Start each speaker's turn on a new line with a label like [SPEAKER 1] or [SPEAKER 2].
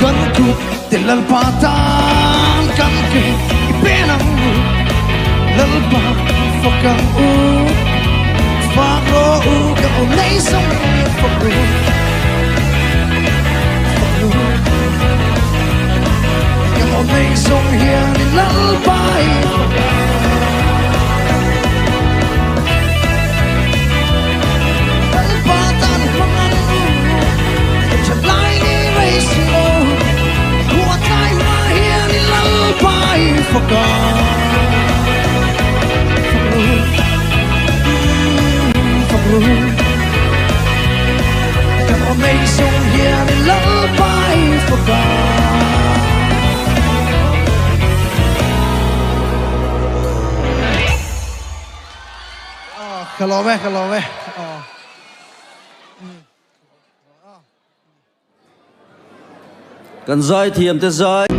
[SPEAKER 1] kan ku tilalpatan kan ke ipenang lalpa fakang fakro ka onay song fakro ka onay song hiyan lalpay lalpatan pangan chalay ni race what I hear ni lalpay fakang kan onay song hiyan lalpay fakang Hello bé.
[SPEAKER 2] Cần rơi thì em tới rơi.